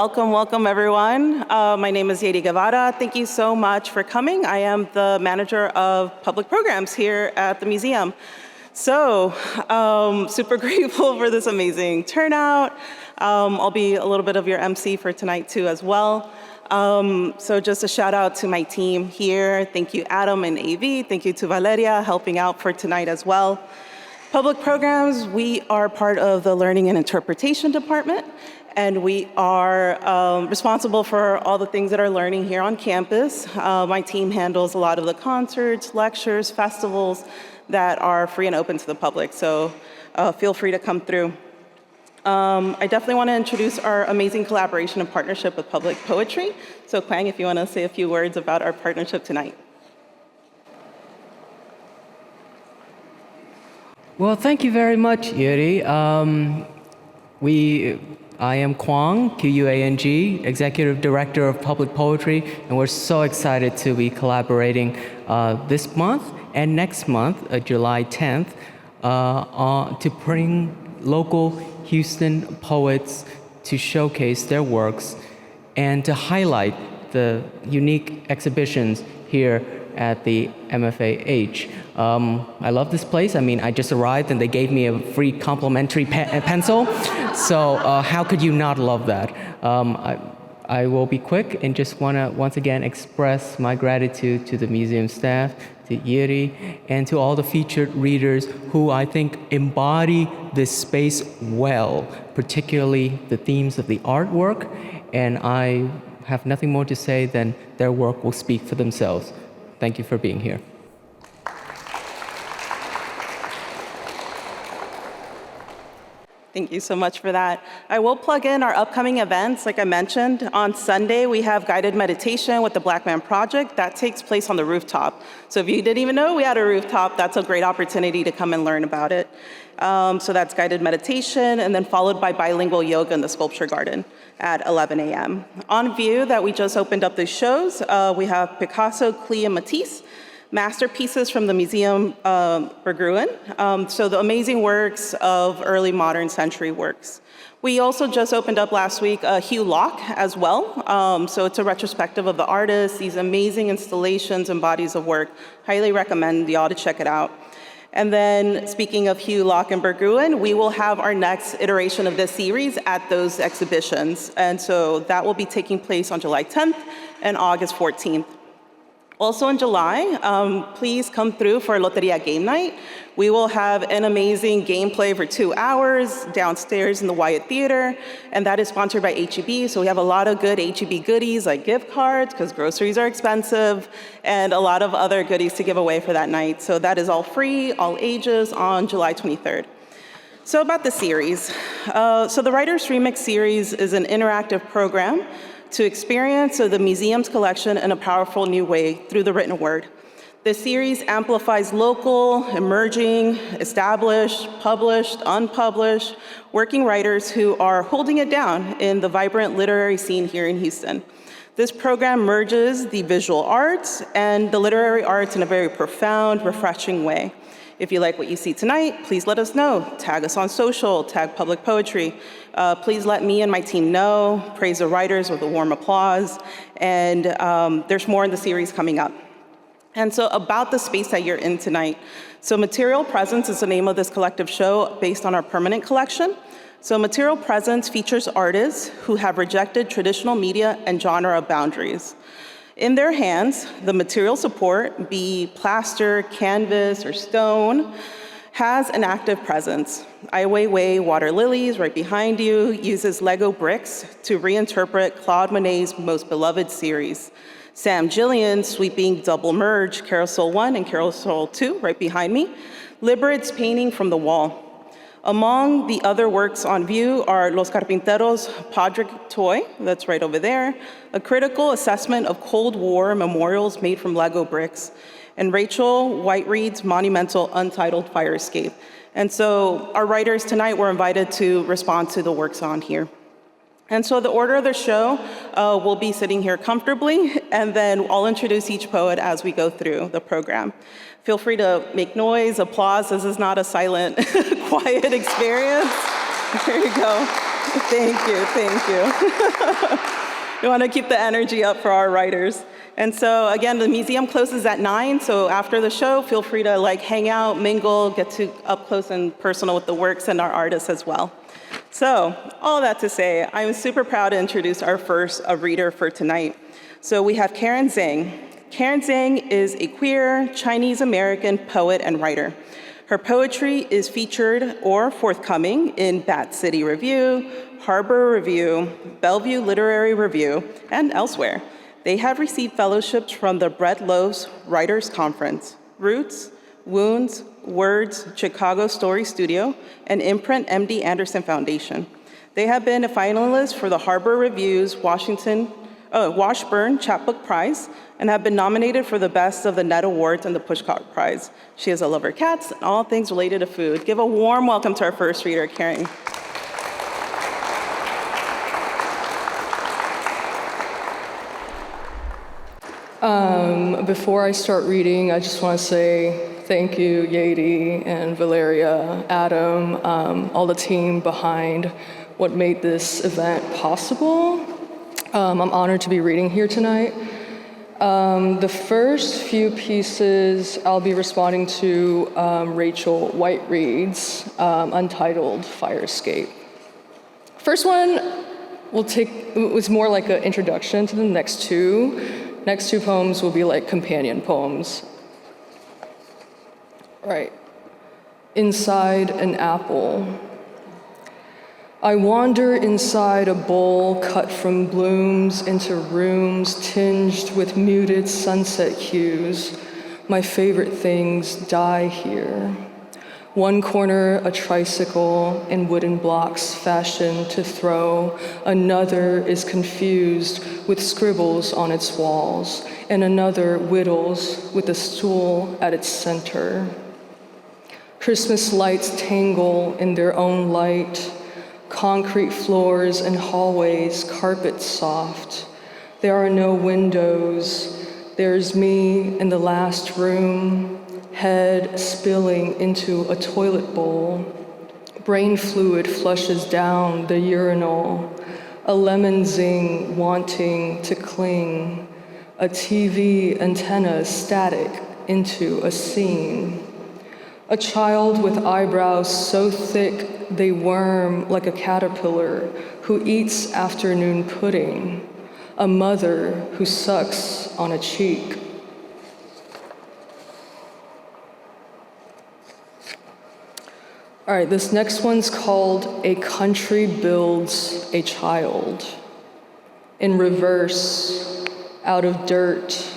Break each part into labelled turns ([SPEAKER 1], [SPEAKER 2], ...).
[SPEAKER 1] welcome everyone. My name is Yeiry Guevara. Thank you so much for coming. I am the manager of public programs here at the museum. So, super grateful for this amazing turnout. I'll be a little bit of your MC for tonight too as well. So just a shout out to my team here. Thank you, Adam and AV. Thank you to Valeria helping out for tonight as well. Public programs, we are part of the Learning and Interpretation Department, and we are responsible for all the things that are learning here on campus. My team handles a lot of the concerts, lectures, festivals that are free and open to the public, so feel free to come through. I definitely want to introduce our amazing collaboration and partnership with Public Poetry. So Quang, if you want to say a few words about our partnership tonight.
[SPEAKER 2] Well, thank you very much, Yeiry. I am Quang, Q-U-A-N-G, Executive Director of Public Poetry, and we're so excited to be collaborating this month and next month, July 10th, to bring local Houston poets to showcase their works and to highlight the unique exhibitions here at the MFAH. I love this place. I mean, I just arrived and they gave me a free complimentary pencil. So how could you not love that? I will be quick and just want to once again express my gratitude to the museum staff, to Yeiry, and to all the featured readers who I think embody this space well, particularly the themes of the artwork. And I have nothing more to say than their work will speak for themselves. Thank you for being here.
[SPEAKER 1] Thank you so much for that. I will plug in our upcoming events. Like I mentioned, on Sunday, we have guided meditation with the Black Man Project. That takes place on the rooftop. So if you didn't even know we had a rooftop, that's a great opportunity to come and learn about it. So that's guided meditation, and then followed by bilingual yoga in the Sculpture Garden at 11 a.m. On view that we just opened up the shows, we have Picasso, Klee, and Matisse, masterpieces from the Museum Berggruen, so the amazing works of early modern century works. We also just opened up last week Hugh Locke as well, so it's a retrospective of the artists, these amazing installations and bodies of work. Highly recommend you all to check it out. And then speaking of Hugh Locke and Berggruen, we will have our next iteration of this series at those exhibitions. And so that will be taking place on July 10th and August 14th. Also in July, please come through for Loteria Game Night. We will have an amazing gameplay for 2 hours downstairs in the Wyatt Theater, and that is sponsored by H-E-B. So we have a lot of good H-E-B goodies like gift cards, because groceries are expensive, and a lot of other goodies to give away for that night. So that is all free, all ages, on July 23rd. So about the series. So the Writers Remix series is an interactive program to experience the museum's collection in a powerful new way through the written word. This series amplifies local, emerging, established, published, unpublished, working writers who are holding it down in the vibrant literary scene here in Houston. This program merges the visual arts and the literary arts in a very profound, refreshing way. If you like what you see tonight, please let us know. Tag us on social, tag Public Poetry. Please let me and my team know. Praise the writers with a warm applause. And there's more in the series coming up. And so about the space that you're in tonight. So Material Presence is the name of this collective show based on our permanent collection. So Material Presence features artists who have rejected traditional media and genre boundaries. In their hands, the material support, be plaster, canvas, or stone, has an active presence. Ai Weiwei Water Lilies, right behind you, uses Lego bricks to reinterpret Claude Monet's most beloved series. Sam Gillian's sweeping double merge, Carousel 1 and Carousel 2, right behind me, liberates painting from the wall. Among the other works on view are Los Carpinteros' Podrick toy, that's right over there, a critical assessment of Cold War memorials made from Lego bricks, and Rachel Whiteread's monumental Untitled Fire Escape. And so our writers tonight were invited to respond to the works on here. And so the order of the show, we'll be sitting here comfortably, and then I'll introduce each poet as we go through the program. Feel free to make noise, applause. This is not a silent, quiet experience. There you go. Thank you, thank you. We want to keep the energy up for our writers. And so again, the museum closes at 9, so after the show, feel free to hang out, mingle, get to up close and personal with the works and our artists as well. So all that to say, I'm super proud to introduce our first reader for tonight. So we have Karen Zheng. Karen Zheng is a queer Chinese-American poet and writer. Her poetry is featured or forthcoming in Bat City Review, Harbor Review, Bellevue Literary Review, and elsewhere. They have received fellowships from the Bread Loaves Writers Conference, Roots, Wounds, Words, Chicago Story Studio, and Imprint MD Anderson Foundation. They have been a finalist for the Harbor Review's Washburn Chapbook Prize and have been nominated for the Best of the Net Awards and the Pushcart Prize. She is a lover of cats and all things related to food. Give a warm welcome to our first reader, Karen.
[SPEAKER 3] Before I start reading, I just want to say thank you, Yeiry and Valeria, Adam, all the team behind what made this event possible. I'm honored to be reading here tonight. The first few pieces I'll be responding to Rachel Whiteread's Untitled Fire Escape. First one was more like an introduction to the next two. Next two poems will be like companion poems. Right. Inside an apple. I wander inside a bowl cut from blooms into rooms tinged with muted sunset hues. My favorite things die here. One corner, a tricycle in wooden blocks fashioned to throw. Another is confused with scribbles on its walls, and another whittles with a stool at its center. Christmas lights tangle in their own light. Concrete floors and hallways, carpet soft. There are no windows. There's me in the last room, head spilling into a toilet bowl. Brain fluid flushes down the urinal. A lemon zing wanting to cling. A TV antenna static into a scene. A child with eyebrows so thick they worm like a caterpillar who eats afternoon pudding. A mother who sucks on a cheek. All right, this next one's called A Country Builds a Child. In reverse, out of dirt,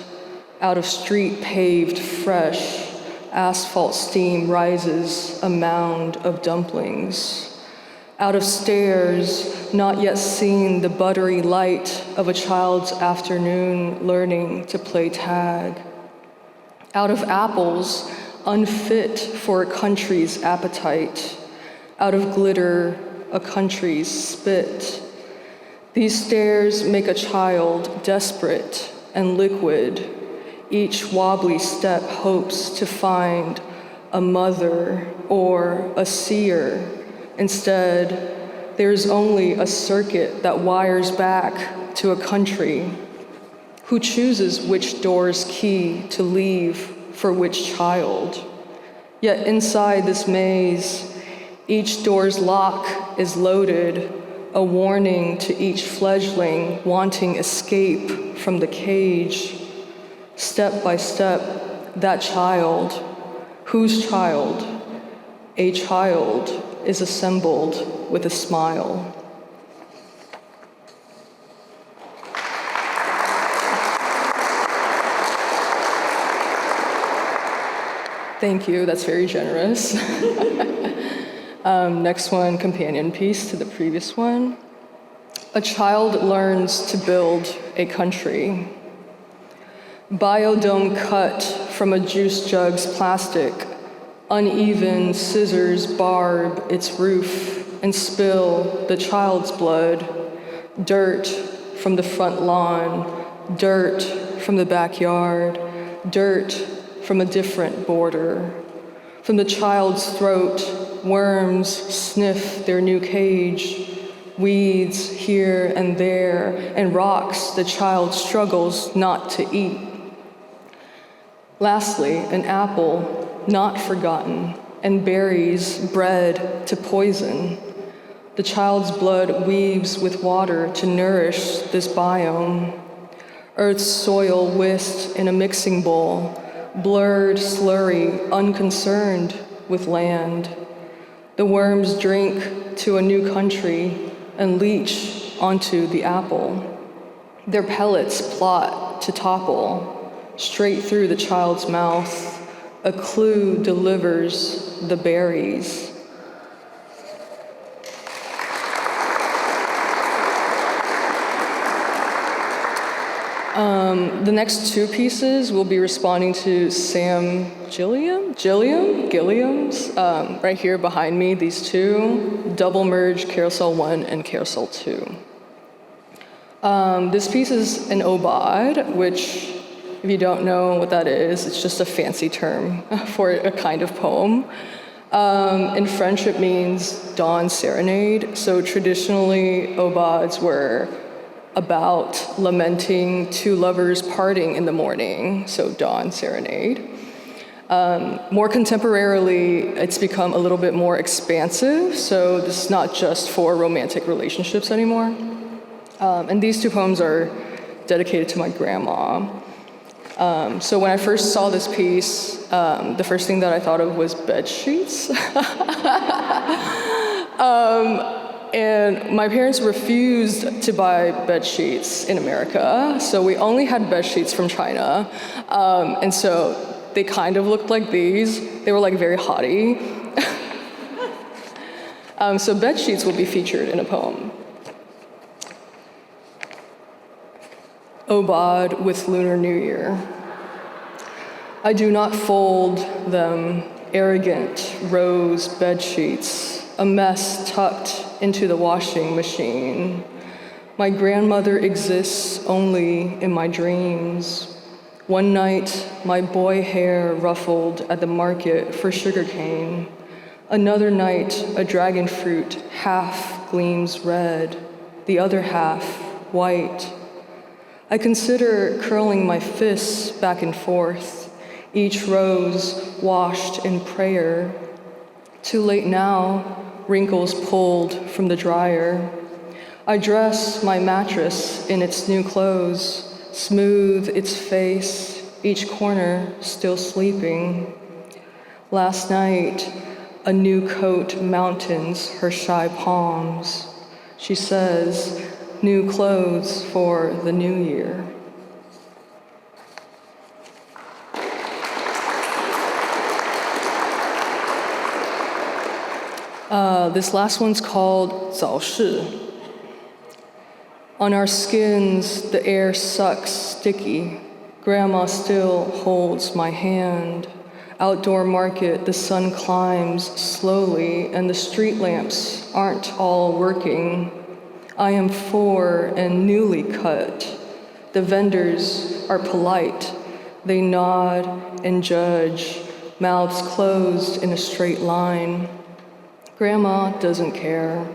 [SPEAKER 3] out of street paved fresh, asphalt steam rises a mound of dumplings. Out of stairs, not yet seen the buttery light of a child's afternoon learning to play tag. Out of apples, unfit for a country's appetite. Out of glitter, a country's spit. These stairs make a child desperate and liquid. Each wobbly step hopes to find a mother or a seer. Instead, there's only a circuit that wires back to a country. Who chooses which door's key to leave for which child? Yet inside this maze, each door's lock is loaded, a warning to each fledgling wanting escape from the cage. Step by step, that child, whose child? A child is assembled with a smile. Thank you, that's very generous. Next one, companion piece to the previous one. A child learns to build a country. Biodome cut from a juice jug's plastic. Uneven scissors barb its roof and spill the child's blood. Dirt from the front lawn, dirt from the backyard, dirt from a different border. From the child's throat, worms sniff their new cage. weeds here and there, and rocks the child struggles not to eat. Lastly, an apple not forgotten, and berries bred to poison. The child's blood weaves with water to nourish this biome. Earth's soil whisked in a mixing bowl, blurred, slurry, unconcerned with land. The worms drink to a new country and leach onto the apple. Their pellets plot to topple, straight through the child's mouth. A clue delivers the berries. The next two pieces will be responding to Sam Gilliam's, right here behind me, these two, double merge Carousel 1 and Carousel 2. This piece is an obad, which, if you don't know what that is, it's just a fancy term for a kind of poem. In French, it means dawn serenade. So traditionally, obads were about lamenting two lovers parting in the morning, so dawn serenade. More contemporarily, it's become a little bit more expansive, so this is not just for romantic relationships anymore. And these two poems are dedicated to my grandma. So when I first saw this piece, the first thing that I thought of was bed sheets. And my parents refused to buy bed sheets in America, so we only had bed sheets from China. And so they kind of looked like these. They were like very haughty. So bed sheets will be featured in a poem. Obad with Lunar New Year. I do not fold them, arrogant rose bed sheets, a mess tucked into the washing machine. My grandmother exists only in my dreams. One night, my boy hair ruffled at the market for sugarcane. Another night, a dragon fruit half gleams red, the other half white. I consider curling my fists back and forth, each rose washed in prayer. Too late now, wrinkles pulled from the dryer. I dress my mattress in its new clothes, smooth its face, each corner still sleeping. Last night, a new coat mountains her shy palms. She says, new clothes for the new year. This last one's called 早市. On our skins, the air sucks sticky. Grandma still holds my hand. Outdoor market, the sun climbs slowly, and the street lamps aren't all working. I am 4 and newly cut. The vendors are polite. They nod and judge, mouths closed in a straight line. Grandma doesn't care.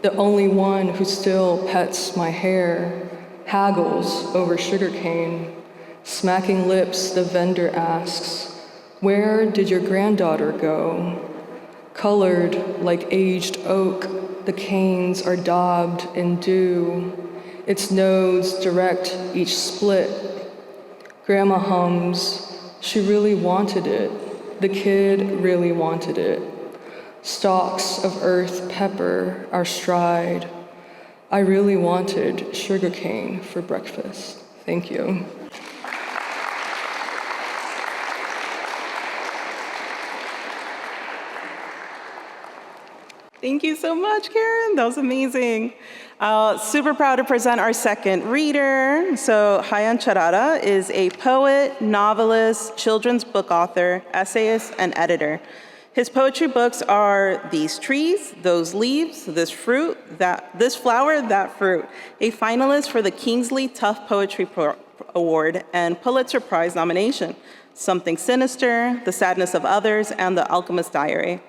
[SPEAKER 3] The only one who still pets my hair, haggles over sugarcane. Smacking lips, the vendor asks, where did your granddaughter go? Colored like aged oak, the canes are daubed in dew. Its nodes direct each split. Grandma hums, she really wanted it. The kid really wanted it. Stalks of earth pepper our stride. I really wanted sugarcane for breakfast. Thank you.
[SPEAKER 1] Thank you so much, Karen. That was amazing. Super proud to present our second reader. So Hayan Charara is a poet, novelist, children's book author, essayist, and editor. His poetry books are These Trees, Those Leaves, This Fruit, This Flower, That Fruit, a finalist for the Kingsley Tough Poetry Award and Pulitzer Prize nomination, Something Sinister, The Sadness of Others, and The Alchemist's Diary.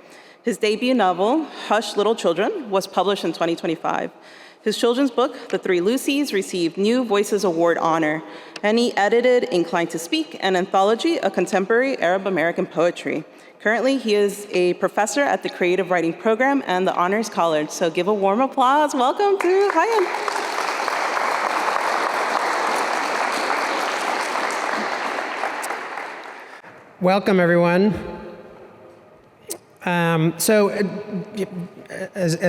[SPEAKER 1] His debut novel, Hush, Little Children, was published in 2025. His children's book, The Three Lucies, received New Voices Award honor, and he edited Inclined to Speak, an anthology of contemporary Arab American poetry. Currently, he is a professor at the Creative Writing Program and the Honors College. So give a warm applause. Welcome to Hayan.
[SPEAKER 4] Welcome, everyone. As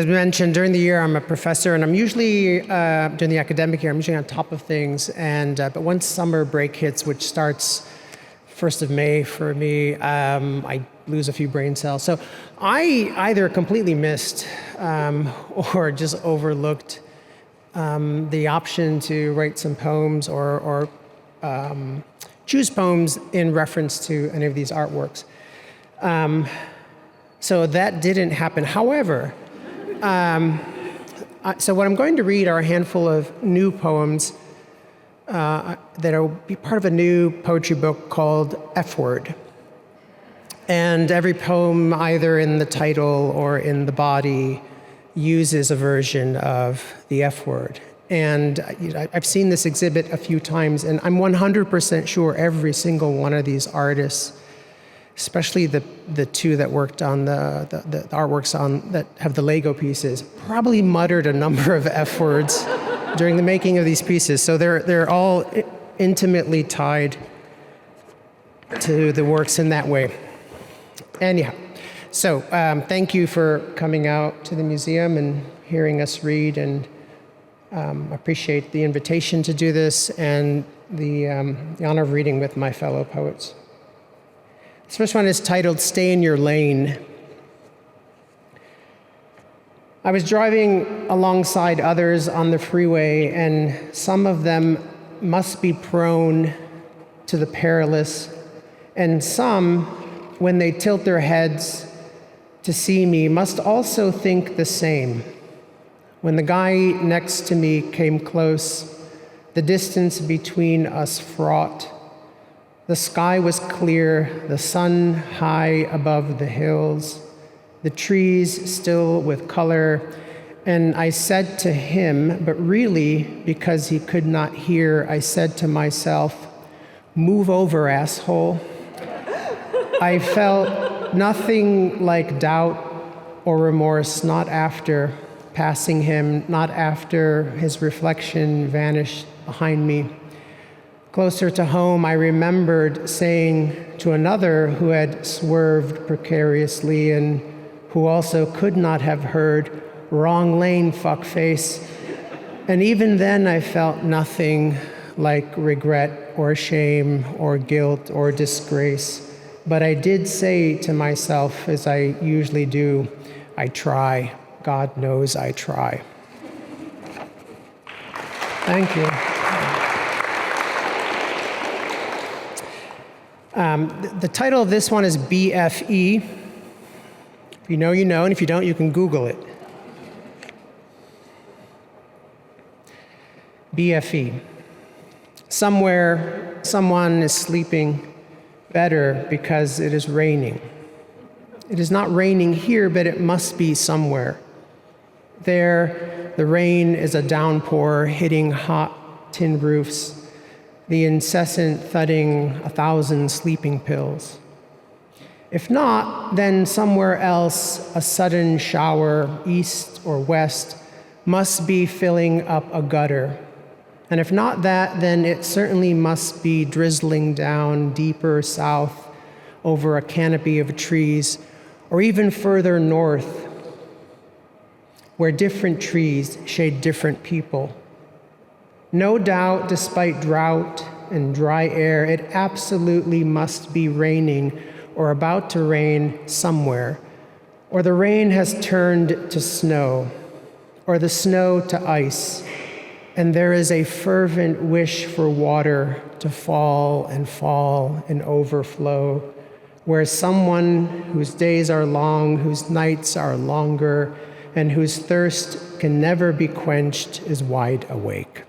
[SPEAKER 4] mentioned, during the year, I'm a professor, and I'm usually, during the academic year, I'm usually on top of things. But once summer break hits, which starts 1st of May for me, I lose a few brain cells. So I either completely missed or just overlooked the option to write some poems or choose poems in reference to any of these artworks. So that didn't happen. However, so what I'm going to read are a handful of new poems that will be part of a new poetry book called F Word. And every poem, either in the title or in the body, uses a version of the F word. And I've seen this exhibit a few times, and I'm 100% sure every single one of these artists, especially the two that worked on the artworks on that have the Lego pieces, probably muttered a number of F words during the making of these pieces. So they're all intimately tied to the works in that way. Anyhow, so thank you for coming out to the museum and hearing us read, and appreciate the invitation to do this and the honor of reading with my fellow poets. This first one is titled Stay in Your Lane. I was driving alongside others on the freeway, and some of them must be prone to the perilous, and some, when they tilt their heads to see me, must also think the same. When the guy next to me came close, the distance between us fraught. The sky was clear, the sun high above the hills, the trees still with color, and I said to him, but really because he could not hear, I said to myself, "Move over, asshole." I felt nothing like doubt or remorse, not after passing him, not after his reflection vanished behind me. Closer to home, I remembered saying to another who had swerved precariously and who also could not have heard, "Wrong lane, fuckface." And even then I felt nothing like regret or shame or guilt or disgrace. But I did say to myself, as I usually do, I try. God knows I try. Thank you. The title of this one is BFE. If you know, you know, and if you don't, you can Google it. BFE. Somewhere, someone is sleeping better because it is raining. It is not raining here, but it must be somewhere. There, the rain is a downpour hitting hot tin roofs, the incessant thudding 1,000 sleeping pills. If not, then somewhere else, a sudden shower, east or west, must be filling up a gutter. And if not that, then it certainly must be drizzling down deeper south over a canopy of trees, or even further north, where different trees shade different people. No doubt, despite drought and dry air, it absolutely must be raining or about to rain somewhere, or the rain has turned to snow, or the snow to ice, and there is a fervent wish for water to fall and overflow, where someone whose days are long, whose nights are longer, and whose thirst can never be quenched is wide awake.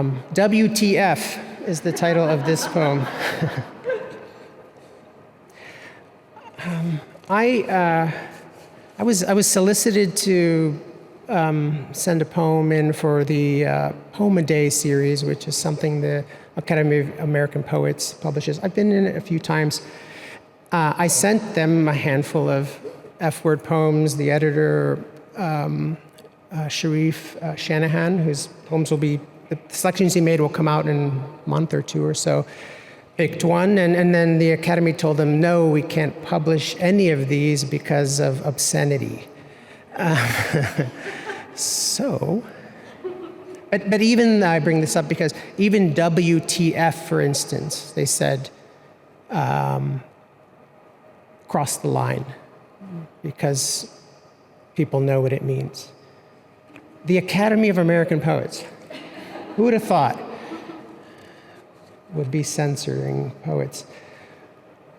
[SPEAKER 4] WTF is the title of this poem. I was solicited to send a poem in for the Poem a Day series, which is something the Academy of American Poets publishes. I've been in it a few times. I sent them a handful of F-word poems. The editor, Sharif Shanahan, whose poems will be, the selections he made will come out in a month or two or so, picked one, and then the Academy told them, no, we can't publish any of these because of obscenity. But even, I bring this up because even WTF, for instance, they said, cross the line, because people know what it means. The Academy of American Poets, who would have thought, would be censoring poets.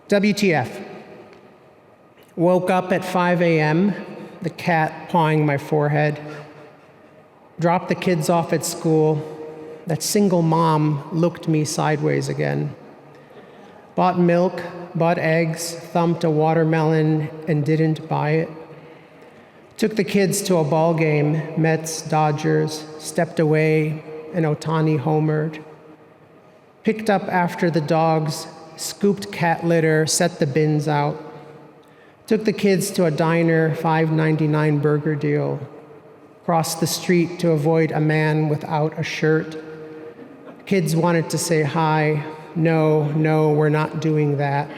[SPEAKER 4] WTF. Woke up at 5 a.m., the cat pawing my forehead. Dropped the kids off at school. That single mom looked me sideways again. Bought milk, bought eggs, thumped a watermelon, and didn't buy it. Took the kids to a ball game, Mets, Dodgers, stepped away, and Otani homered. Picked up after the dogs, scooped cat litter, set the bins out. Took the kids to a diner, $5.99 burger deal. Crossed the street to avoid a man without a shirt. Kids wanted to say hi. No, we're not doing that.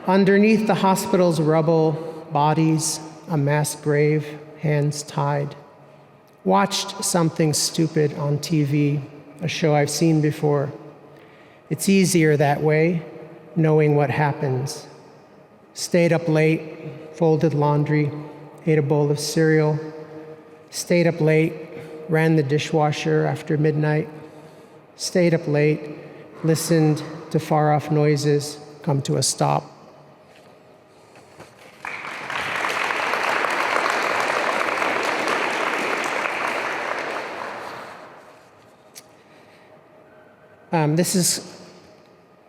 [SPEAKER 4] Underneath the hospital's rubble, bodies, a mass grave, hands tied. Watched something stupid on TV, a show I've seen before. It's easier that way, knowing what happens. Stayed up late, folded laundry, ate a bowl of cereal. Stayed up late, ran the dishwasher after midnight. Stayed up late, listened to far-off noises come to a stop. This is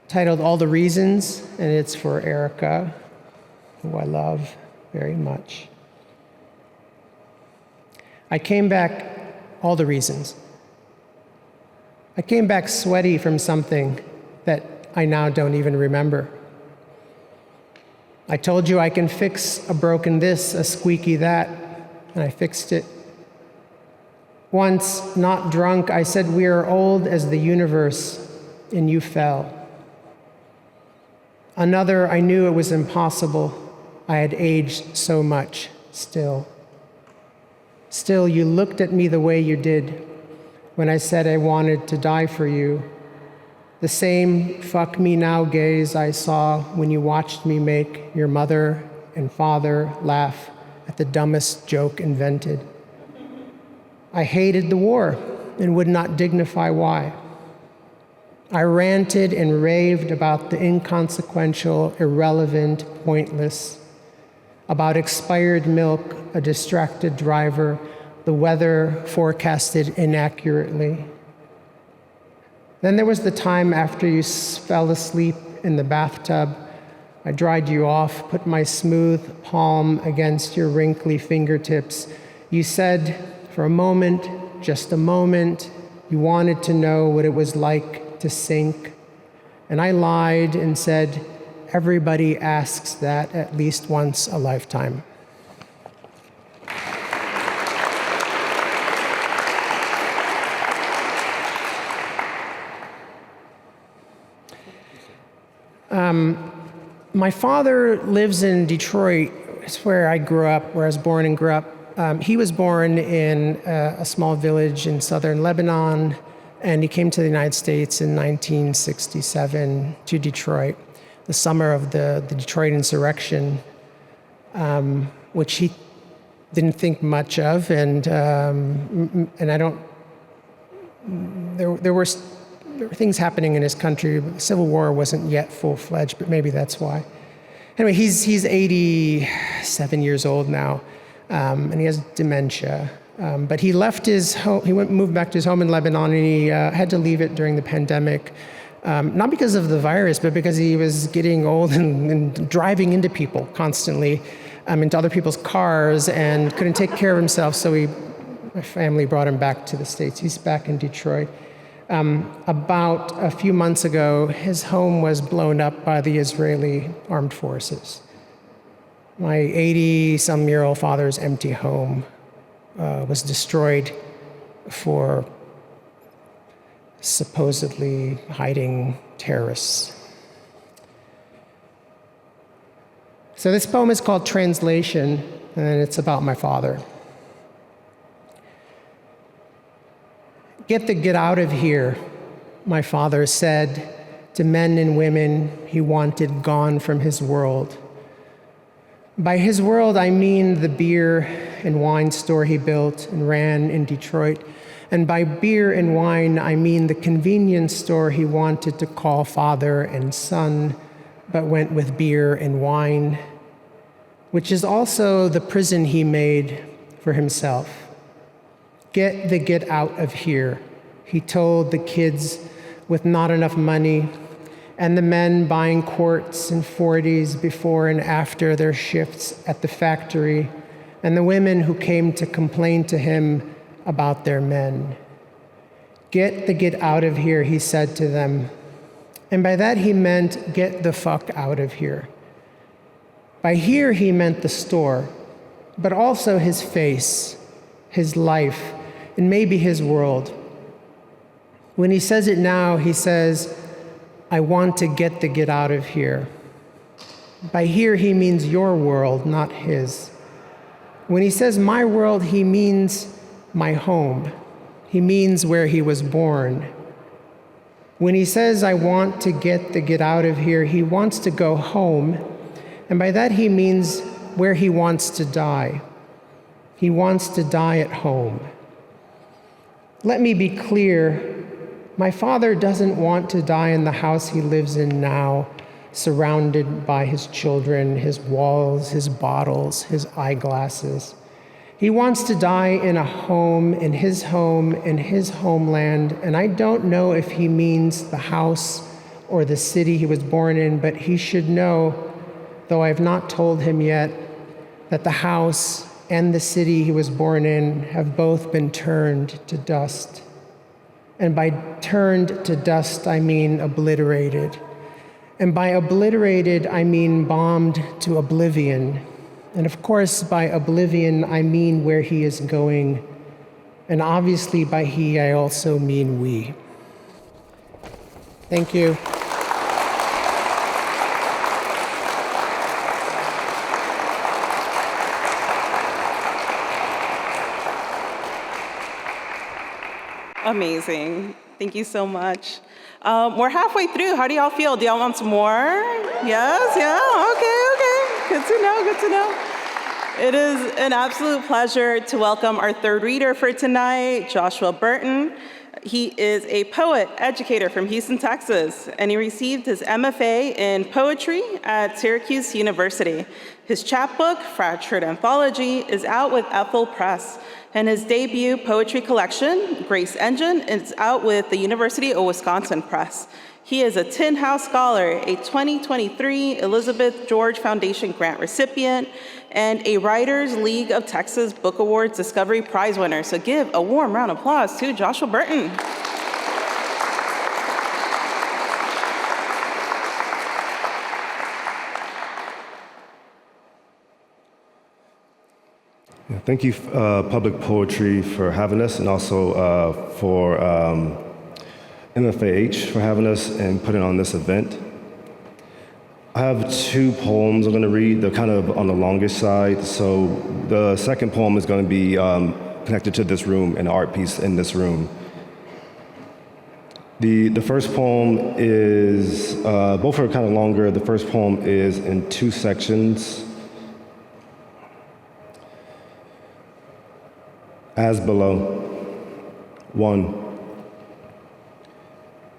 [SPEAKER 4] titled All the Reasons, and it's for Erica, who I love very much. I came back, all the reasons. I came back sweaty from something that I now don't even remember. I told you I can fix a broken this, a squeaky that, and I fixed it. Once, not drunk, I said we are old as the universe, and you fell. Another, I knew it was impossible. I had aged so much still. Still, you looked at me the way you did when I said I wanted to die for you. The same fuck me now gaze I saw when you watched me make your mother and father laugh at the dumbest joke invented. I hated the war and would not dignify why. I ranted and raved about the inconsequential, irrelevant, pointless, about expired milk, a distracted driver, the weather forecasted inaccurately. Then there was the time after you fell asleep in the bathtub. I dried you off, put my smooth palm against your wrinkly fingertips. You said, for a moment, just a moment, you wanted to know what it was like to sink. And I lied and said, everybody asks that at least once a lifetime. My father lives in Detroit. It's where I grew up, where I was born and grew up. He was born in a small village in southern Lebanon, and he came to the United States in 1967 to Detroit, the summer of the Detroit insurrection, which he didn't think much of, and I don't. There were things happening in his country. The Civil War wasn't yet full-fledged, but maybe that's why. Anyway, he's 87 years old now, and he has dementia. But he left his home, moved back to his home in Lebanon, and he had to leave it during the pandemic. Not because of the virus, but because he was getting old and driving into people constantly, into other people's cars, and couldn't take care of himself, so my family brought him back to the States. He's back in Detroit. About a few months ago, his home was blown up by the Israeli armed forces. My 80-some-year-old father's empty home was destroyed for supposedly hiding terrorists. So this poem is called Translation, and it's about my father. Get out of here, my father said to men and women he wanted gone from his world. By his world, I mean the beer and wine store he built and ran in Detroit. And by beer and wine, I mean the convenience store he wanted to call father and son, but went with beer and wine, which is also the prison he made for himself. Get out of here, he told the kids with not enough money, and the men buying quarts and 40s before and after their shifts at the factory, and the women who came to complain to him about their men. Get out of here, he said to them. And by that he meant, get the fuck out of here. By here he meant the store, but also his face, his life, and maybe his world. When he says it now, he says, I want to get out of here. By here he means your world, not his. When he says my world, he means my home. He means where he was born. When he says, I want to get out of here, he wants to go home. And by that he means where he wants to die. He wants to die at home. Let me be clear. My father doesn't want to die in the house he lives in now, surrounded by his children, his walls, his bottles, his eyeglasses. He wants to die in a home, in his homeland, and I don't know if he means the house or the city he was born in, but he should know, though I have not told him yet, that the house and the city he was born in have both been turned to dust. And by turned to dust, I mean obliterated. And by obliterated, I mean bombed to oblivion. And of course, by oblivion, I mean where he is going. And obviously, by he, I also mean we. Thank you.
[SPEAKER 1] Amazing. Thank you so much. We're halfway through. How do y'all feel? Do y'all want some more? Yes? Yeah? Okay. Good to know. It is an absolute pleasure to welcome our third reader for tonight, Joshua Burton. He is a poet, educator from Houston, Texas, and he received his MFA in poetry at Syracuse University. His chapbook, Fractured Anthology, is out with Ethel Press, and his debut poetry collection, Grace Engine, is out with the University of Wisconsin Press. He is a Tin House Scholar, a 2023 Elizabeth George Foundation grant recipient, and a Writers League of Texas Book Awards Discovery Prize winner. So give a warm round of applause to Joshua Burton.
[SPEAKER 5] Thank you, Public Poetry, for having us, and also for MFAH for having us and putting on this event. I have two poems I'm going to read. They're kind of on the longest side. So the second poem is going to be connected to this room, an art piece in this room. The first poem is, both are kind of longer. The first poem is in two sections. As below. 1.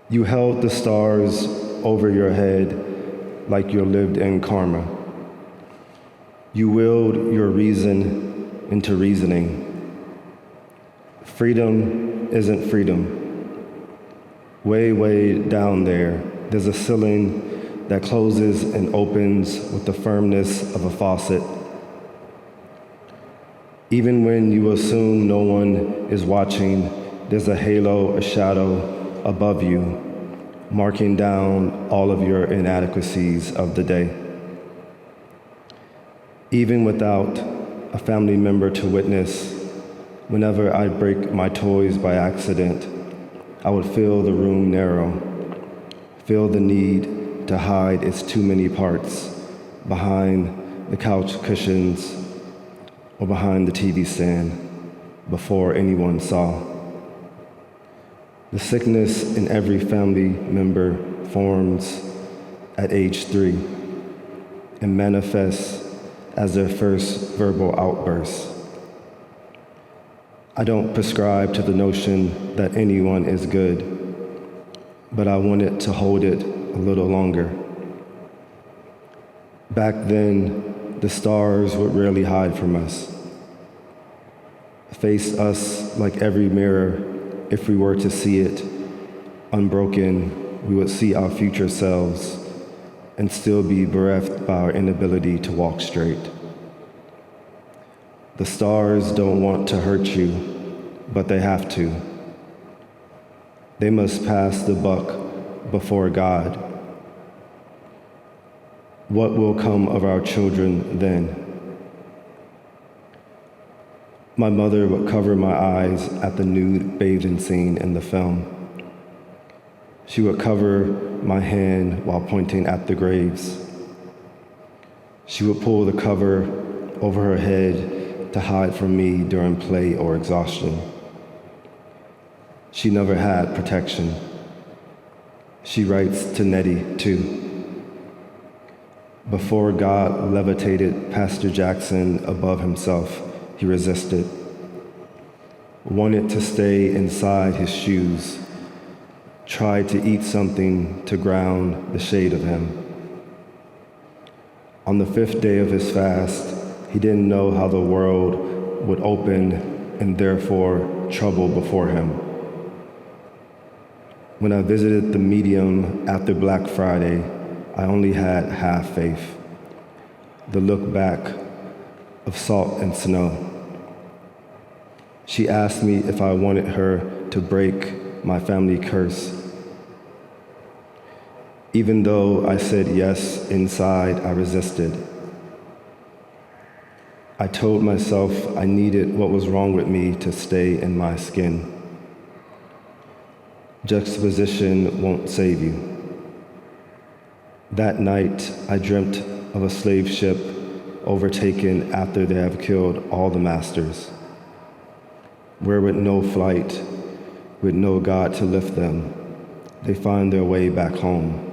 [SPEAKER 5] You held the stars over your head like you lived in karma. You willed your reason into reasoning. Freedom isn't freedom. Way, way down there, there's a ceiling that closes and opens with the firmness of a faucet. Even when you assume no one is watching, there's a halo, a shadow above you, marking down all of your inadequacies of the day. Even without a family member to witness, whenever I break my toys by accident, I would feel the room narrow, feel the need to hide its too many parts behind the couch cushions or behind the TV stand before anyone saw. The sickness in every family member forms at age 3 and manifests as their first verbal outburst. I don't prescribe to the notion that anyone is good, but I wanted to hold it a little longer. Back then, the stars would rarely hide from us, face us like every mirror. If we were to see it unbroken, we would see our future selves and still be bereft by our inability to walk straight. The stars don't want to hurt you, but they have to. They must pass the buck before God. What will come of our children then? My mother would cover my eyes at the nude bathing scene in the film. She would cover my hand while pointing at the graves. She would pull the cover over her head to hide from me during play or exhaustion. She never had protection. She writes to Nettie, too. Before God levitated Pastor Jackson above himself, he resisted, wanted to stay inside his shoes, tried to eat something to ground the shade of him. On the 5th day of his fast, he didn't know how the world would open and therefore trouble before him. When I visited the medium after Black Friday, I only had half faith, the look back of salt and snow. She asked me if I wanted her to break my family curse. Even though I said yes, inside I resisted. I told myself I needed what was wrong with me to stay in my skin. Juxtaposition won't save you. That night, I dreamt of a slave ship overtaken after they have killed all the masters, where with no flight, with no God to lift them, they find their way back home.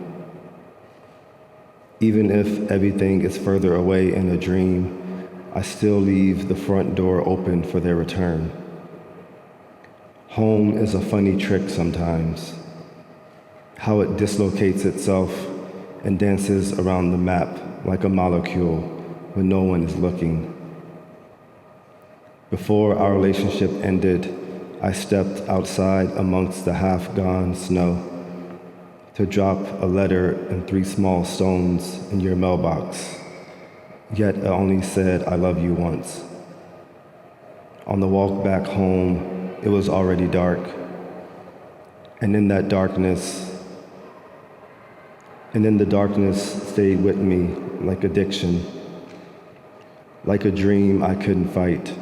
[SPEAKER 5] Even if everything is further away in a dream, I still leave the front door open for their return. Home is a funny trick sometimes, how it dislocates itself and dances around the map like a molecule when no one is looking. Before our relationship ended, I stepped outside amongst the half-gone snow to drop a letter and 3 small stones in your mailbox, yet I only said I love you once. On the walk back home, it was already dark, and in the darkness stayed with me like addiction, like a dream I couldn't fight.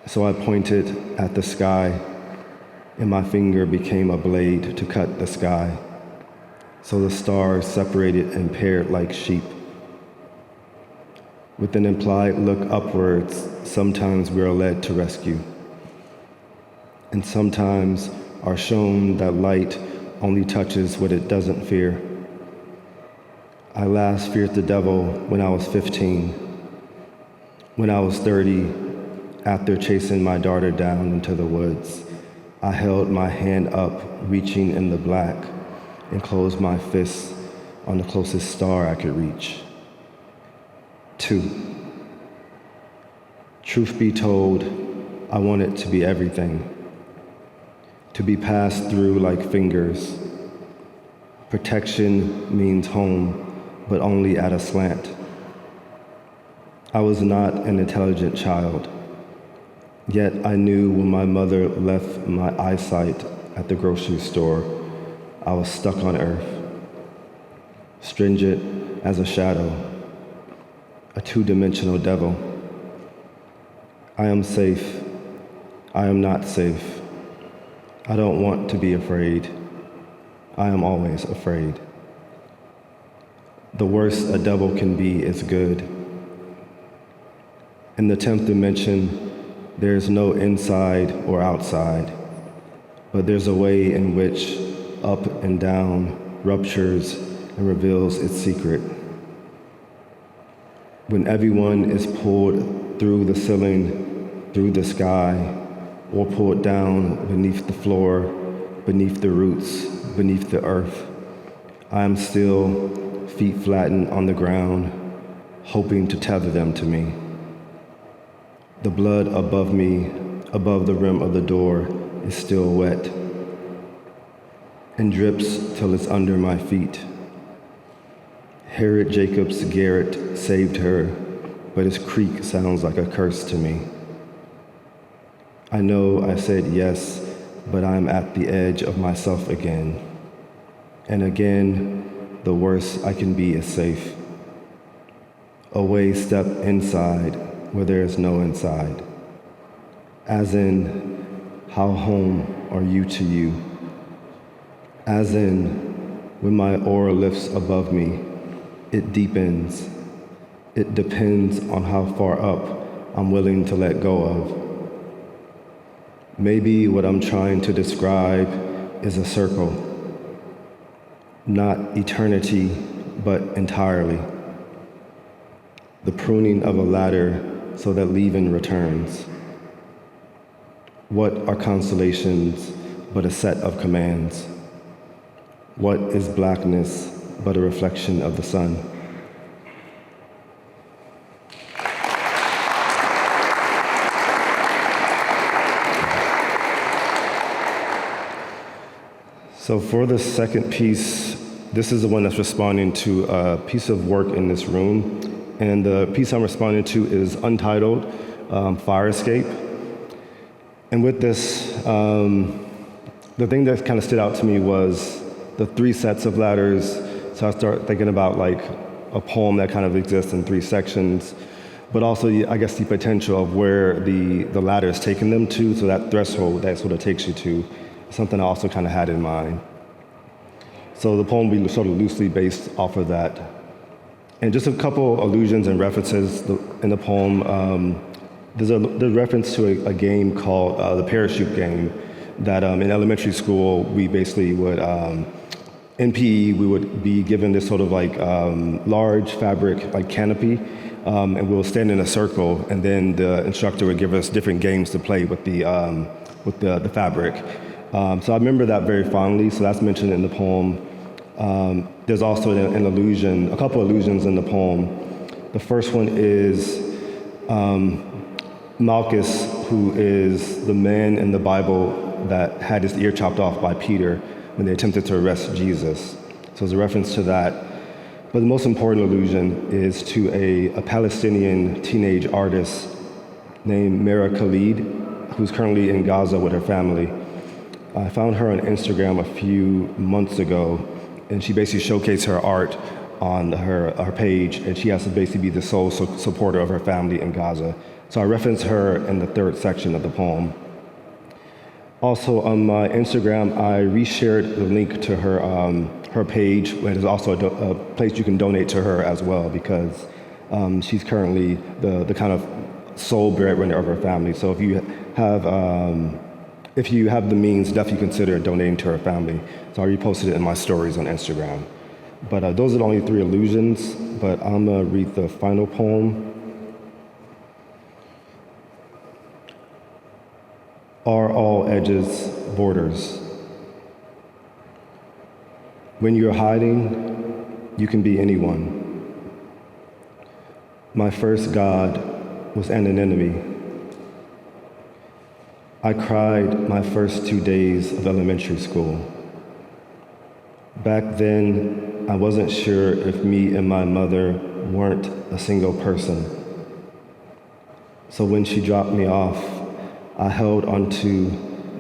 [SPEAKER 5] So I pointed at the sky, and my finger became a blade to cut the sky. So the stars separated and paired like sheep. With an implied look upwards, sometimes we are led to rescue, and sometimes are shown that light only touches what it doesn't fear. I last feared the devil when I was 15. When I was 30, after chasing my daughter down into the woods, I held my hand up, reaching in the black, and closed my fists on the closest star I could reach. 2. Truth be told, I want it to be everything, to be passed through like fingers. Protection means home, but only at a slant. I was not an intelligent child, yet I knew when my mother left my eyesight at the grocery store, I was stuck on earth, stringent as a shadow, a two-dimensional devil. I am safe. I am not safe. I don't want to be afraid. I am always afraid. The worst a devil can be is good. In the 10th dimension, there is no inside or outside, but there's a way in which up and down ruptures and reveals its secret. When everyone is pulled through the ceiling, through the sky, or pulled down beneath the floor, beneath the roots, beneath the earth, I am still, feet flattened on the ground, hoping to tether them to me. The blood above me, above the rim of the door, is still wet and drips till it's under my feet. Herod Jacob's garret saved her, but his creak sounds like a curse to me. I know I said yes, but I'm at the edge of myself again. And again, the worst I can be is safe. Away step inside where there is no inside. As in, how home are you to you? As in, when my aura lifts above me, it deepens. It depends on how far up I'm willing to let go of. Maybe what I'm trying to describe is a circle. Not eternity, but entirely. The pruning of a ladder so that leaven returns. What are constellations but a set of commands? What is blackness but a reflection of the sun? So for the second piece, this is the one that's responding to a piece of work in this room. And the piece I'm responding to is untitled, Fire Escape. And with this, the thing that kind of stood out to me was the 3 sets of ladders. So I start thinking about like a poem that kind of exists in 3 sections, but also I guess the potential of where the ladder is taking them to, so that threshold that sort of takes you to, something I also kind of had in mind. So the poem will be sort of loosely based off of that. And just a couple allusions and references in the poem. There's a reference to a game called the parachute game that in elementary school we basically would, in PE, we would be given this sort of like large fabric like canopy, and we'll stand in a circle, and then the instructor would give us different games to play with the fabric. So I remember that very fondly, so that's mentioned in the poem. There's also an allusion, a couple allusions in the poem. The first one is Malchus, who is the man in the Bible that had his ear chopped off by Peter when they attempted to arrest Jesus. So there's a reference to that. But the most important allusion is to a Palestinian teenage artist named Mira Khalid, who's currently in Gaza with her family. I found her on Instagram a few months ago, and she basically showcased her art on her page, and she has to basically be the sole supporter of her family in Gaza. So I reference her in the 3rd section of the poem. Also on my Instagram, I reshared the link to her page, where there's also a place you can donate to her as well, because she's currently the kind of sole breadwinner of her family. So if you have the means, definitely consider donating to her family. So I reposted it in my stories on Instagram. But those are the only 3 allusions, but I'm gonna read the final poem. Are all edges borders? When you're hiding, you can be anyone. My first God was an anemone. I cried my first 2 days of elementary school. Back then, I wasn't sure if me and my mother weren't a single person. So when she dropped me off, I held onto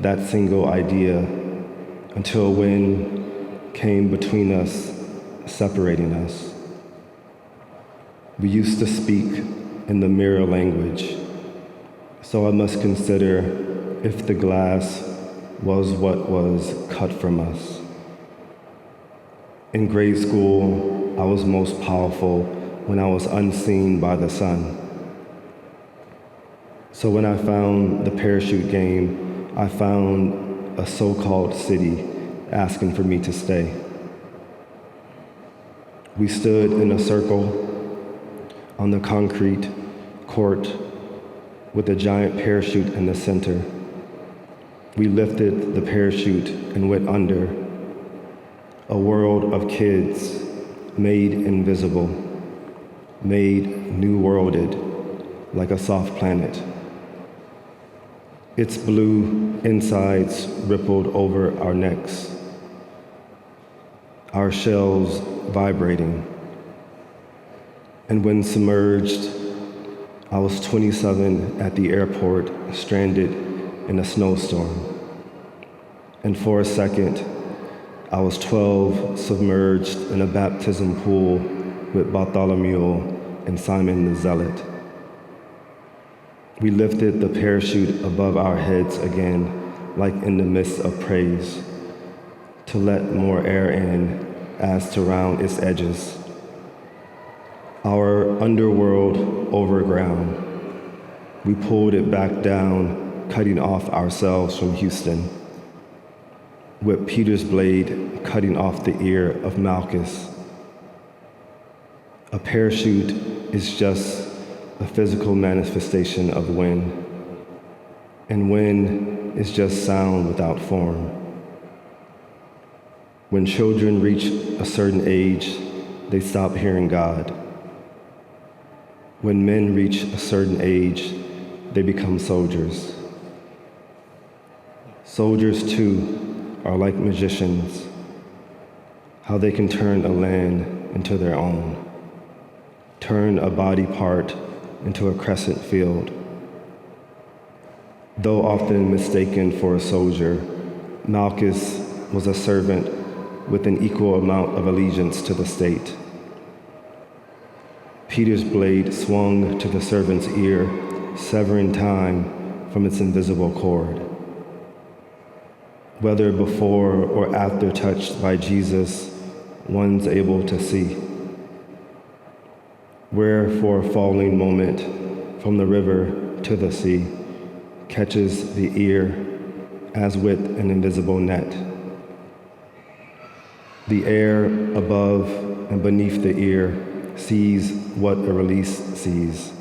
[SPEAKER 5] that single idea until when came between us, separating us. We used to speak in the mirror language, so I must consider if the glass was what was cut from us. In grade school, I was most powerful when I was unseen by the sun. So when I found the parachute game, I found a so-called city asking for me to stay. We stood in a circle on the concrete court with a giant parachute in the center. We lifted the parachute and went under. A world of kids made invisible, made new worlded like a soft planet. Its blue insides rippled over our necks, our shells vibrating. And when submerged, I was 27 at the airport, stranded in a snowstorm. And for a second, I was 12, submerged in a baptism pool with Bartholomew and Simon the Zealot. We lifted the parachute above our heads again, like in the midst of praise, to let more air in as to round its edges. Our underworld overground. We pulled it back down, cutting off ourselves from Houston, with Peter's blade cutting off the ear of Malchus. A parachute is just a physical manifestation of wind, and wind is just sound without form. When children reach a certain age, they stop hearing God. When men reach a certain age, they become soldiers. Soldiers, too, are like magicians, how they can turn a land into their own, turn a body part into a crescent field. Though often mistaken for a soldier, Malchus was a servant with an equal amount of allegiance to the state. Peter's blade swung to the servant's ear, severing time from its invisible cord. Whether before or after touched by Jesus, one's able to see. Where for a falling moment from the river to the sea catches the ear as with an invisible net. The air above and beneath the ear sees what a release sees.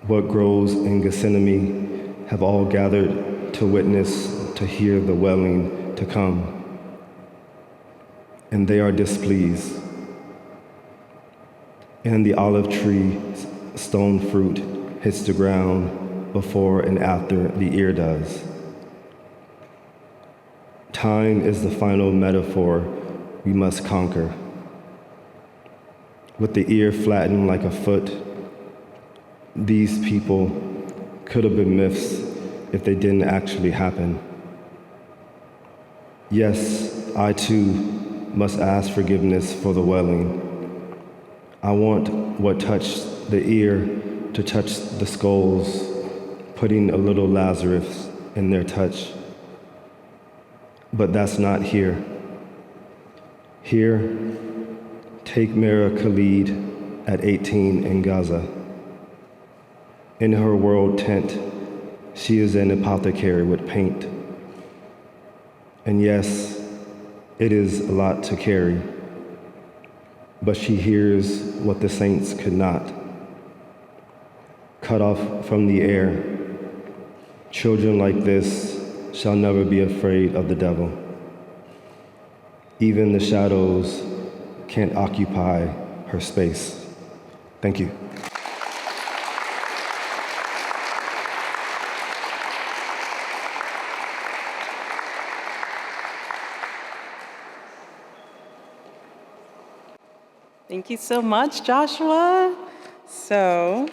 [SPEAKER 5] What grows in Gethsemane have all gathered to witness, to hear the welling to come. And they are displeased. And the olive tree's stone fruit hits the ground before and after the ear does. Time is the final metaphor we must conquer. With the ear flattened like a foot, these people could have been myths if they didn't actually happen. Yes, I too must ask forgiveness for the welling. I want what touched the ear to touch the skulls, putting a little Lazarus in their touch. But that's not here. Here, take Mira Khalid at 18 in Gaza. In her world tent, she is an apothecary with paint. And yes, it is a lot to carry, but she hears what the saints could not. Cut off from the air, children like this shall never be afraid of the devil. Even the shadows can't occupy her space. Thank you.
[SPEAKER 1] Thank you so much, Joshua. So,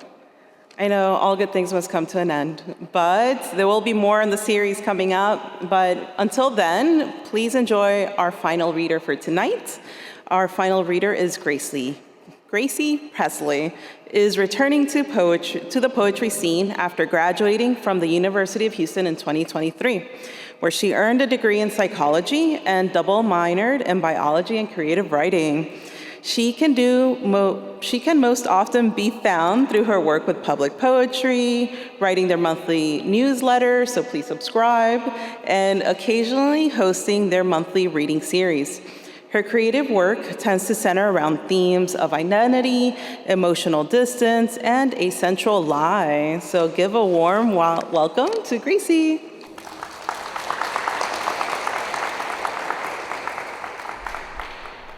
[SPEAKER 1] I know all good things must come to an end, but there will be more in the series coming up. But until then, please enjoy our final reader for tonight. Our final reader is Gracie Pressley is returning to the poetry scene after graduating from the University of Houston in 2023, where she earned a degree in psychology and double minored in biology and creative writing. She can most often be found through her work with Public Poetry, writing their monthly newsletter, so please subscribe, and occasionally hosting their monthly reading series. Her creative work tends to center around themes of identity, emotional distance, and a central lie. So give a warm welcome to Gracie.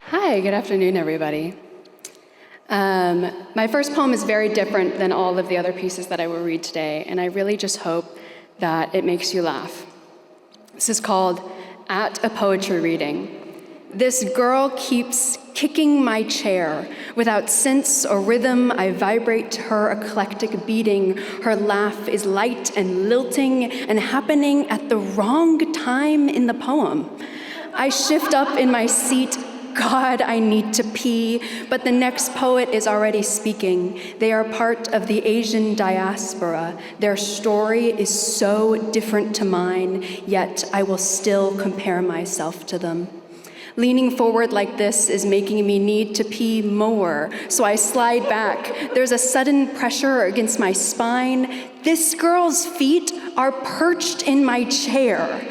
[SPEAKER 6] Hi, good afternoon, everybody. My first poem is very different than all of the other pieces that I will read today, and I really just hope that it makes you laugh. This is called At a Poetry Reading. This girl keeps kicking my chair. Without sense or rhythm, I vibrate to her eclectic beating. Her laugh is light and lilting and happening at the wrong time in the poem. I shift up in my seat. God, I need to pee, but the next poet is already speaking. They are part of the Asian diaspora. Their story is so different to mine, yet I will still compare myself to them. Leaning forward like this is making me need to pee more, so I slide back. There's a sudden pressure against my spine. This girl's feet are perched in my chair.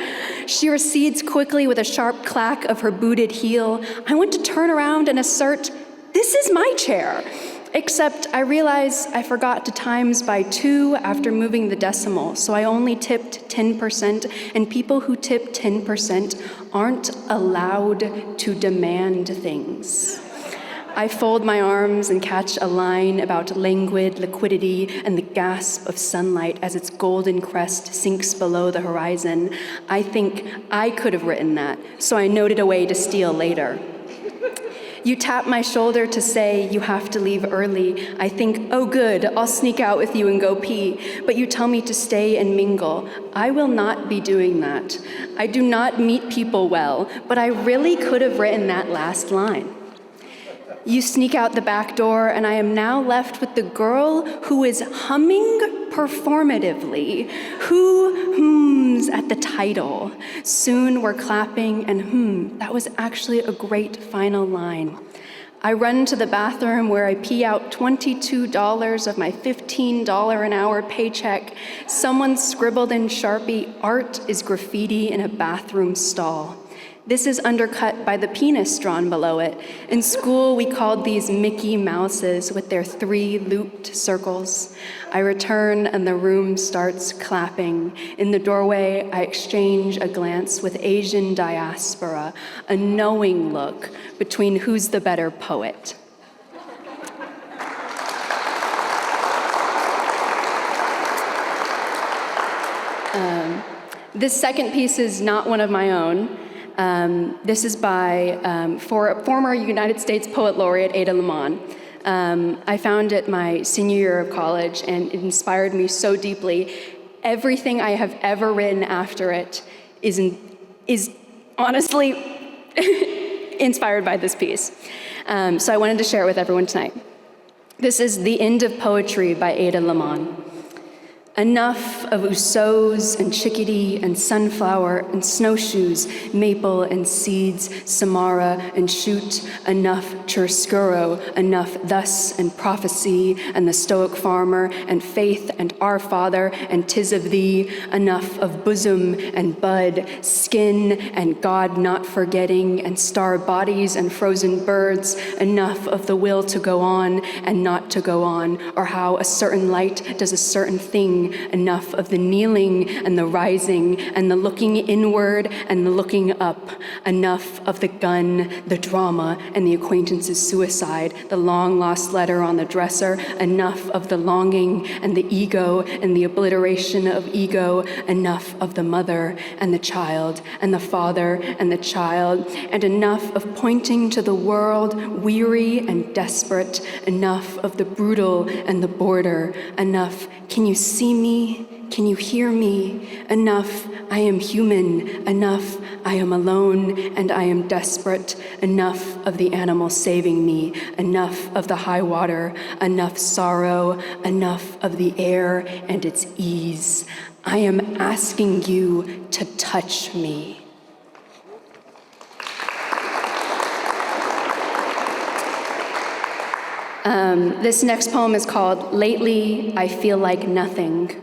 [SPEAKER 6] She recedes quickly with a sharp clack of her booted heel. I want to turn around and assert, this is my chair. Except I realize I forgot to times by 2 after moving the decimal, so I only tipped 10%, and people who tip 10% aren't allowed to demand things. I fold my arms and catch a line about languid liquidity and the gasp of sunlight as its golden crest sinks below the horizon. I think I could have written that, so I note it away to steal later. You tap my shoulder to say you have to leave early. I think, oh good, I'll sneak out with you and go pee. But you tell me to stay and mingle. I will not be doing that. I do not meet people well, but I really could have written that last line. You sneak out the back door, and I am now left with the girl who is humming performatively, who hums at the title. Soon we're clapping, and that was actually a great final line. I run to the bathroom where I pee out $22 of my $15 an hour paycheck. Someone scribbled in Sharpie, "Art is graffiti in a bathroom stall." This is undercut by the penis drawn below it. In school, we called these Mickey Mouses with their 3 looped circles. I return and the room starts clapping. In the doorway, I exchange a glance with Asian diaspora, a knowing look between who's the better poet. This second piece is not one of my own. This is by former United States Poet Laureate Ada Limon. I found it my senior year of college, and it inspired me so deeply. Everything I have ever written after it is honestly inspired by this piece. So I wanted to share it with everyone tonight. This is The End of Poetry by Ada Limon. Enough of Usos and chickadee and sunflower and snowshoes, maple and seeds, samara and shoot, enough chiaroscuro, enough thus and prophecy and the stoic farmer and faith and our Father and 'tis of thee, enough of bosom and bud, skin and God not forgetting and star bodies and frozen birds, enough of the will to go on and not to go on, or how a certain light does a certain thing sitting, enough of the kneeling and the rising and the looking inward and the looking up, enough of the gun, the drama, and the acquaintance's suicide, the long-lost letter on the dresser, enough of the longing and the ego and the obliteration of ego, enough of the mother and the child and the father and the child, and enough of pointing to the world, weary and desperate, enough of the brutal and the border, enough, can you see me? Can you hear me? Enough, I am human. Enough, I am alone and I am desperate. Enough of the animal saving me. Enough of the high water. Enough sorrow. Enough of the air and its ease. I am asking you to touch me. This next poem is called Lately I Feel Like Nothing.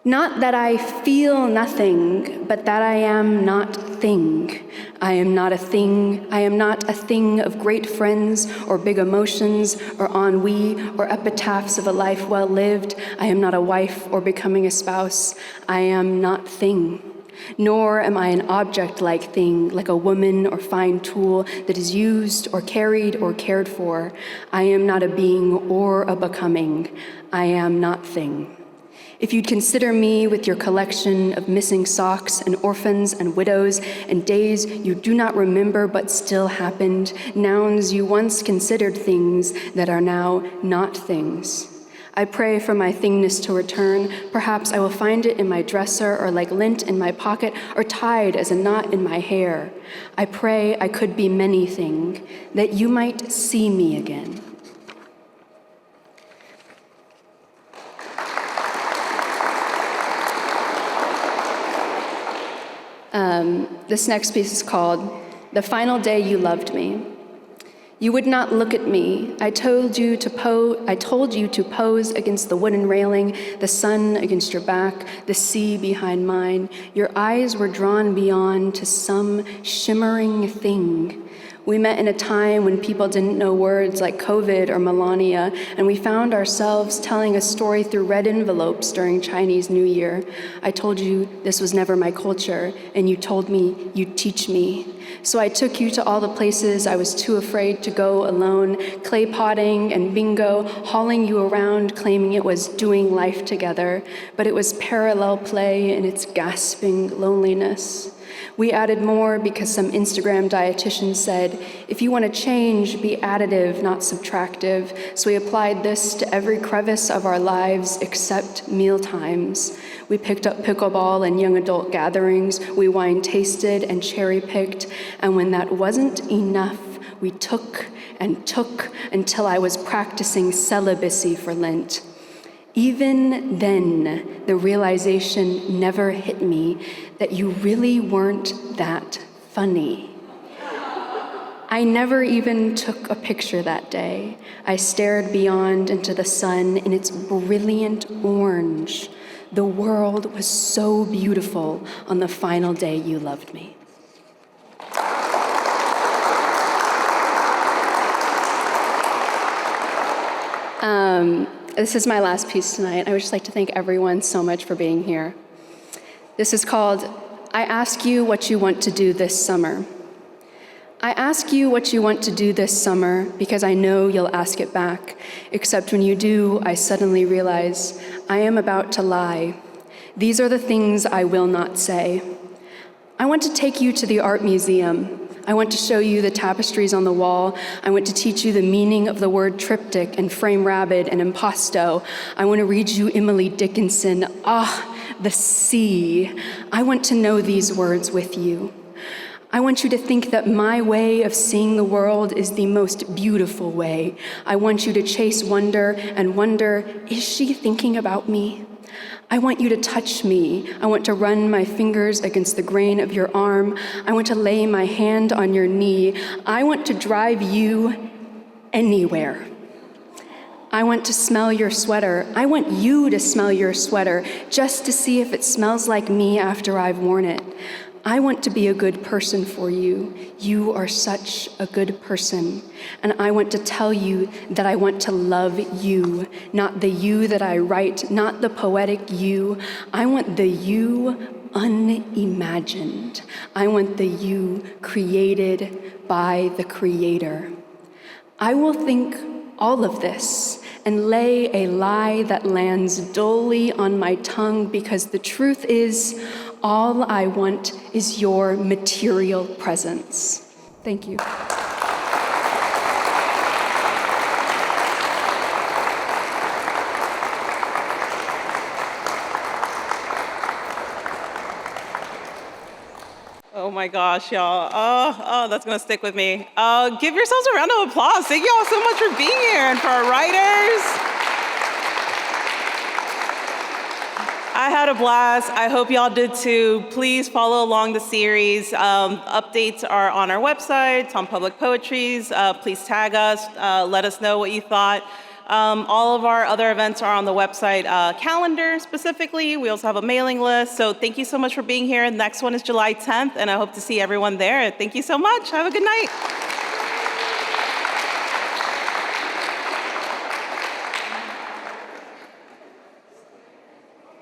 [SPEAKER 6] Not that I feel nothing, but that I am not thing. I am not a thing. I am not a thing of great friends or big emotions or ennui or epitaphs of a life well lived. I am not a wife or becoming a spouse. I am not thing. Nor am I an object-like thing, like a woman or fine tool that is used or carried or cared for. I am not a being or a becoming. I am not thing. If you'd consider me with your collection of missing socks and orphans and widows and days you do not remember but still happened, nouns you once considered things that are now not things. I pray for my thingness to return. Perhaps I will find it in my dresser or like lint in my pocket or tied as a knot in my hair. I pray I could be many things, that you might see me again. This next piece is called The Final Day You Loved Me. You would not look at me. I told you to pose against the wooden railing, the sun against your back, the sea behind mine. Your eyes were drawn beyond to some shimmering thing. We met in a time when people didn't know words like COVID or Melania, and we found ourselves telling a story through red envelopes during Chinese New Year. I told you this was never my culture, and you told me you'd teach me. So I took you to all the places I was too afraid to go alone, clay potting and bingo, hauling you around, claiming it was doing life together, but it was parallel play in its gasping loneliness. We added more because some Instagram dietitian said, if you want to change, be additive, not subtractive. So we applied this to every crevice of our lives except meal times. We picked up pickleball and young adult gatherings. We wine tasted and cherry picked. And when that wasn't enough, we took and took until I was practicing celibacy for Lent. Even then, the realization never hit me that you really weren't that funny. I never even took a picture that day. I stared beyond into the sun in its brilliant orange. The world was so beautiful on the final day you loved me. This is my last piece tonight. I would just like to thank everyone so much for being here. This is called, I Ask You What You Want to Do This Summer. I ask you what you want to do this summer because I know you'll ask it back, except when you do, I suddenly realize I am about to lie. These are the things I will not say. I want to take you to the art museum. I want to show you the tapestries on the wall. I want to teach you the meaning of the word triptych and frame rabbit and impasto. I want to read you Emily Dickinson. The sea. I want to know these words with you. I want you to think that my way of seeing the world is the most beautiful way. I want you to chase wonder and wonder, is she thinking about me? I want you to touch me. I want to run my fingers against the grain of your arm. I want to lay my hand on your knee. I want to drive you anywhere. I want to smell your sweater. I want you to smell your sweater just to see if it smells like me after I've worn it. I want to be a good person for you. You are such a good person. And I want to tell you that I want to love you, not the you that I write, not the poetic you. I want the you unimagined. I want the you created by the Creator. I will think all of this and lay a lie that lands dully on my tongue, because the truth is, all I want is your material presence. Thank you.
[SPEAKER 1] Oh my gosh, y'all. Oh, that's gonna stick with me. Give yourselves a round of applause. Thank y'all so much for being here, and for our writers. I had a blast. I hope y'all did too. Please follow along the series. Updates are on our website, it's on Public Poetry's. Please tag us, let us know what you thought. All of our other events are on the website calendar specifically. We also have a mailing list. So thank you so much for being here. The next one is July 10th, and I hope to see everyone there. Thank you so much. Have a good night.